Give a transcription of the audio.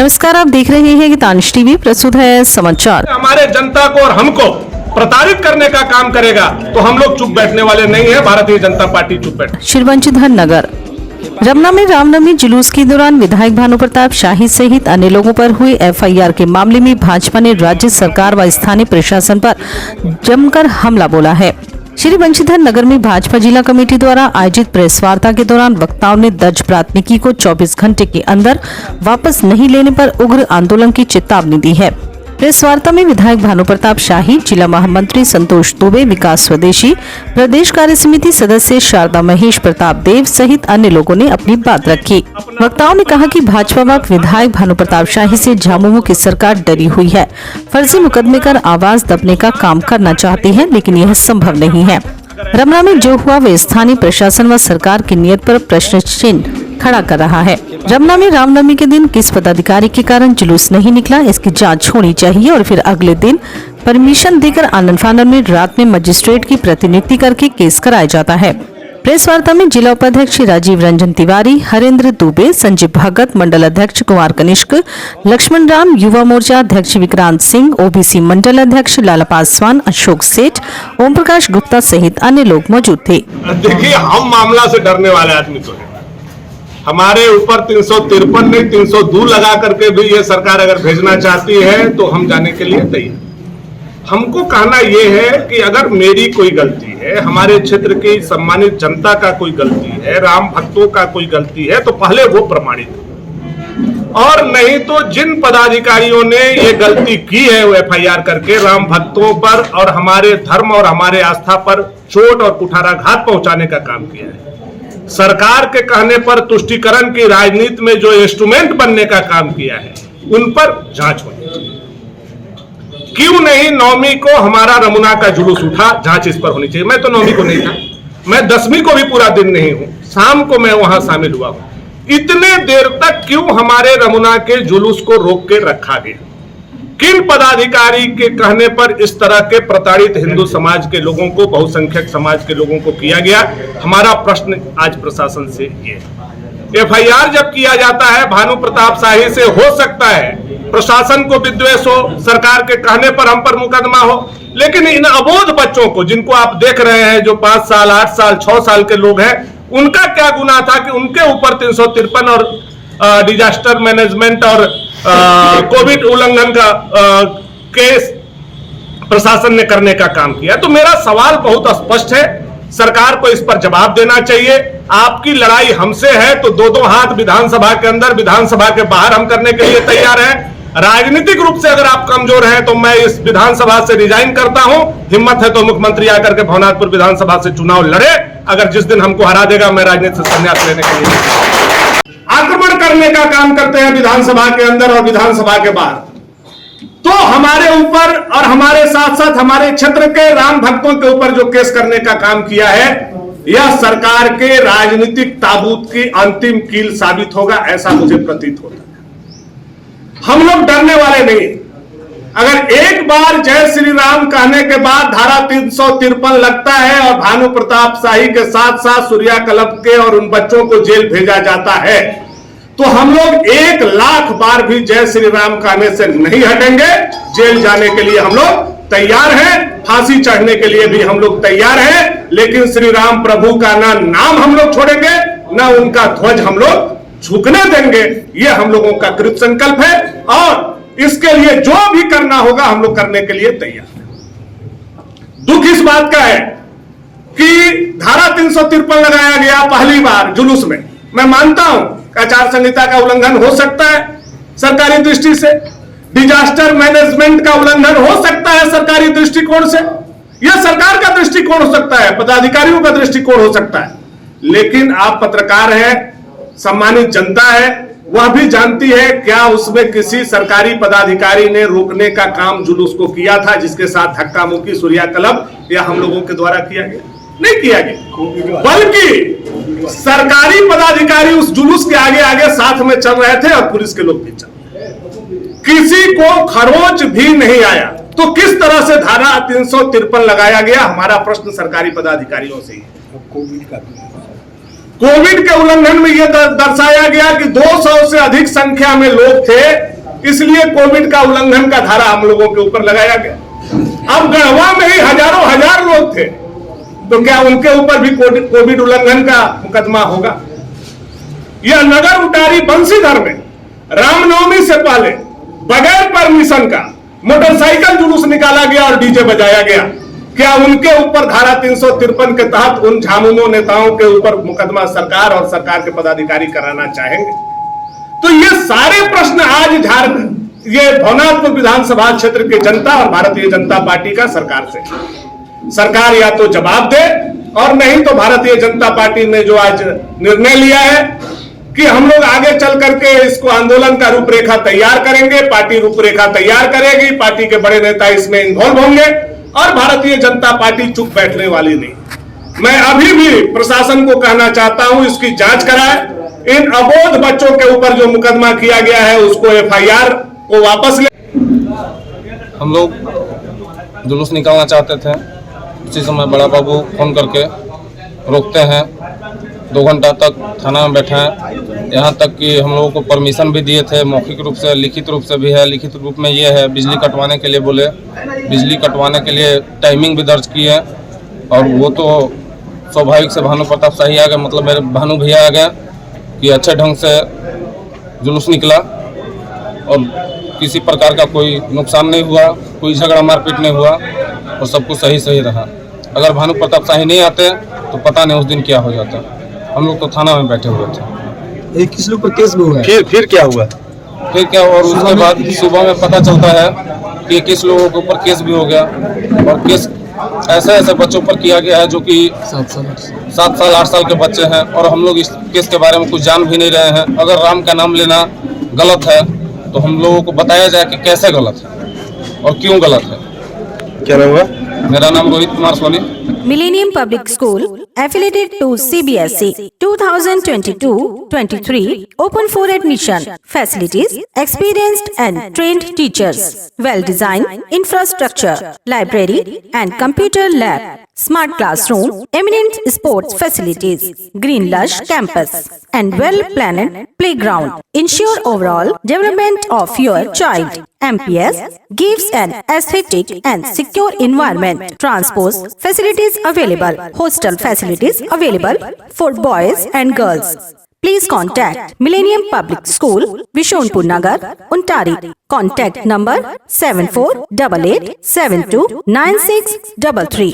नमस्कार, आप देख रहे हैं गीतांश टीवी। प्रस्तुत है समाचार। हमारे जनता को और हमको प्रताड़ित करने का काम करेगा तो हम लोग चुप बैठने वाले नहीं है। भारतीय जनता पार्टी चुप बैठे। श्री वंशीधर नगर रमना में रामनवमी जुलूस के दौरान विधायक भानु प्रताप शाही सहित अन्य लोगों पर हुए एफआईआर के मामले में भाजपा ने राज्य सरकार व स्थानीय प्रशासन पर जमकर हमला बोला है। श्री वंशीधर नगर में भाजपा जिला कमेटी द्वारा आयोजित प्रेस वार्ता के दौरान वक्ताओं ने दर्ज प्राथमिकी को 24 घंटे के अंदर वापस नहीं लेने पर उग्र आंदोलन की चेतावनी दी है। प्रेस वार्ता में विधायक भानु प्रताप शाही, जिला महामंत्री संतोष दुबे, विकास स्वदेशी, प्रदेश कार्य समिति सदस्य शारदा महेश प्रताप देव सहित अन्य लोगों ने अपनी बात रखी। वक्ताओं ने कहा कि भाजपा व विधायक भानु प्रताप शाही से झामुमो की सरकार डरी हुई है, फर्जी मुकदमे कर आवाज दबने का काम करना चाहती है, लेकिन यह संभव नहीं है। रमना में जो हुआ वे स्थानीय प्रशासन व सरकार की नीयत पर प्रश्न चिन्ह खड़ा कर रहा है। रमना में रामनवमी के दिन किस पदाधिकारी के कारण जुलूस नहीं निकला, इसकी जांच होनी चाहिए और फिर अगले दिन परमिशन देकर आनंद फानन में रात में मजिस्ट्रेट की प्रतिनियुक्ति करके केस कराया जाता है। प्रेस वार्ता में जिला उपाध्यक्ष राजीव रंजन तिवारी, हरेंद्र दुबे, संजय भगत, मंडल अध्यक्ष कुमार कनिष्क, लक्ष्मण राम, युवा मोर्चा अध्यक्ष विक्रांत सिंह, ओबीसी मंडल अध्यक्ष लाला पासवान, अशोक सेठ, ओम प्रकाश गुप्ता सहित अन्य लोग मौजूद थे। देखिए, हम मामला से डरने वाले आदमी तो है। हमारे ऊपर 353 नहीं 302 लगा करके भी ये सरकार अगर भेजना चाहती है तो हम जाने के लिए तैयार। हमको कहना ये है कि अगर मेरी कोई गलती है, हमारे क्षेत्र की सम्मानित जनता का कोई गलती है, राम भक्तों का कोई गलती है, तो पहले वो प्रमाणित हो। और नहीं तो जिन पदाधिकारियों ने ये गलती की है वो एफआईआर करके राम भक्तों पर और हमारे धर्म और हमारे आस्था पर चोट और कुठाराघात पहुंचाने का काम किया है, सरकार के कहने पर तुष्टीकरण की राजनीति में जो इंस्ट्रूमेंट बनने का काम किया है, उन पर जांच होनी चाहिए। क्यों नहीं नौवीं को हमारा रमुना का जुलूस उठा, जांच इस पर होनी चाहिए। मैं तो नौवीं को नहीं था, मैं 10वीं को भी पूरा दिन नहीं हूं, शाम को मैं वहां शामिल हुआ हूं। इतने देर तक क्यों हमारे रमुना के जुलूस को रोक के रखा गया? किन पदाधिकारी के कहने पर इस तरह के प्रताड़ित हिंदू समाज के लोगों को, बहुसंख्यक समाज के लोगों को किया गया? हमारा प्रश्न आज प्रशासन से ये है। एफआईआर जब किया जाता है भानु प्रताप शाही से, हो सकता है प्रशासन को विद्वेष हो, सरकार के कहने पर हम पर मुकदमा हो, लेकिन इन अबोध बच्चों को जिनको आप देख रहे हैं, जो 5 साल 8 साल 6 साल के लोग हैं, उनका क्या गुनाह था कि उनके ऊपर 353 और डिजास्टर मैनेजमेंट और कोविड उल्लंघन का केस प्रशासन ने करने का काम किया? तो मेरा सवाल बहुत स्पष्ट है, सरकार को इस पर जवाब देना चाहिए। आपकी लड़ाई हमसे है तो 2-2 हाथ विधानसभा के अंदर, विधानसभा के बाहर हम करने के लिए तैयार हैं। राजनीतिक रूप से अगर आप कमजोर हैं तो मैं इस विधानसभा से रिजाइन करता हूं। हिम्मत है तो मुख्यमंत्री आकर के भवनाथपुर विधानसभा से चुनाव लड़े। अगर जिस दिन हमको हरा देगा, मैं राजनीति से संन्यास लेने के लिए आक्रमण करने का काम करते हैं विधानसभा के अंदर और विधानसभा के बाहर, तो हमारे ऊपर और हमारे साथ साथ हमारे क्षेत्र के राम भक्तों के ऊपर जो केस करने का काम किया है, यह सरकार के राजनीतिक ताबूत की अंतिम कील साबित होगा, ऐसा मुझे प्रतीत होता है। हम लोग डरने वाले नहीं। अगर एक बार जय श्री राम कहने के बाद धारा 353 लगता है और भानु प्रताप शाही के साथ साथ सूर्या क्लब के और उन बच्चों को जेल भेजा जाता है, तो हम लोग 1 लाख बार भी जय श्री राम कहने से नहीं हटेंगे। जेल जाने के लिए हम लोग तैयार हैं, फांसी चढ़ने के लिए भी हम लोग तैयार हैं, लेकिन श्री राम प्रभु का ना नाम हम लोग छोड़ेंगे, ना उनका ध्वज हम लोग झुकने देंगे। ये हम लोगों का कृत संकल्प है और इसके लिए जो भी करना होगा हम लोग करने के लिए तैयार हैं। दुख इस बात का है कि धारा 353 लगाया गया पहली बार जुलूस में। मैं मानता हूं आचार संहिता का उल्लंघन हो सकता है सरकारी दृष्टि से, डिजास्टर मैनेजमेंट का उल्लंघन हो सकता है सरकारी दृष्टिकोण से, यह सरकार का दृष्टिकोण हो सकता है, पदाधिकारियों का दृष्टिकोण हो सकता है, लेकिन आप पत्रकार हैं, सम्मानित जनता है, वह भी जानती है क्या उसमें किसी सरकारी पदाधिकारी ने रोकने का काम जुलूस को किया था, जिसके साथ धक्का मुक्की सूर्या क्लब या हम लोगों के द्वारा किया गया? नहीं किया गया, बल्कि सरकारी पदाधिकारी उस जुलूस के आगे आगे साथ में चल रहे थे और पुलिस के लोग भी चल रहे थे। किसी को खरोच भी नहीं आया, तो किस तरह से धारा 353 लगाया गया? हमारा प्रश्न सरकारी पदाधिकारियों से ही है। कोविड के उल्लंघन में यह दर्शाया गया कि 200 से अधिक संख्या में लोग थे, इसलिए कोविड का उल्लंघन का धारा हम लोगों के ऊपर लगाया गया। अब गढ़वा में ही हजारों हजार लोग थे, तो क्या उनके ऊपर भी कोविड उल्लंघन का मुकदमा होगा? यह नगर उटारी बंसीधर में रामनवमी से पहले बगैर परमिशन का मोटरसाइकिल जुलूस निकाला गया और डीजे बजाया गया, क्या उनके ऊपर धारा 353 के तहत उन झामुमो नेताओं के ऊपर मुकदमा सरकार और सरकार के पदाधिकारी कराना चाहेंगे? तो ये सारे प्रश्न आज ये भवनाथपुर विधानसभा क्षेत्र के जनता और भारतीय जनता पार्टी का सरकार से, सरकार या तो जवाब दे, और नहीं तो भारतीय जनता पार्टी ने जो आज निर्णय लिया है कि हम लोग आगे चल करके इसको आंदोलन का रूपरेखा तैयार करेंगे, पार्टी रूपरेखा तैयार करेगी, पार्टी के बड़े नेता इसमें इन्वॉल्व होंगे और भारतीय जनता पार्टी चुप बैठने वाली नहीं। मैं अभी भी प्रशासन को कहना चाहता हूं, इसकी जांच कराए, इन अबोध बच्चों के ऊपर जो मुकदमा किया गया है उसको FIR को वापस ले। हम लोग जुलूस निकालना चाहते थे, उसी समय बड़ा बाबू फोन करके रोकते हैं, 2 घंटा तक थाना में बैठे हैं, यहाँ तक कि हम लोगों को परमिशन भी दिए थे, मौखिक रूप से, लिखित रूप से भी है। लिखित रूप में ये है, बिजली कटवाने के लिए बोले, बिजली कटवाने के लिए टाइमिंग भी दर्ज की है, और वो तो स्वाभाविक से भानु प्रताप शाही आ गए, मतलब मेरे भानु भैया आ गए कि अच्छे ढंग से जुलूस निकला और किसी प्रकार का कोई नुकसान नहीं हुआ, कोई झगड़ा मारपीट नहीं हुआ और सब कुछ सही रहा। अगर भानु प्रताप शाही नहीं आते तो पता नहीं उस दिन क्या हो जाता। हम लोग तो थाना में बैठे हुए थे। किस लोग पर केस भी हुआ? फिर क्या हुआ? और उसके बाद सुबह में पता चलता है कि किस लोगों के ऊपर केस भी हो गया, और केस ऐसे बच्चों पर किया गया है जो कि 7 साल 8 साल के बच्चे हैं, और हम लोग इस केस के बारे में कुछ जान भी नहीं रहे हैं। अगर राम का नाम लेना गलत है तो हम लोगों को बताया जाए कि कैसे गलत है और क्यों गलत है। क्या नाम है? मेरा नाम Rohit Kumar Soni. Millennium Public School, affiliated to CBSE, 2022-23, open for admission. Facilities, experienced and trained teachers, well-designed infrastructure, library and computer lab, smart classroom, eminent sports facilities, green lush campus, and well-planned playground. Ensure overall development of your child. MPS gives an aesthetic and secure environment. Transport facilities available. Hostel facilities available for boys and girls. Please contact Millennium Public School, Vishonpur Nagar, Untari. Contact number 7488729633.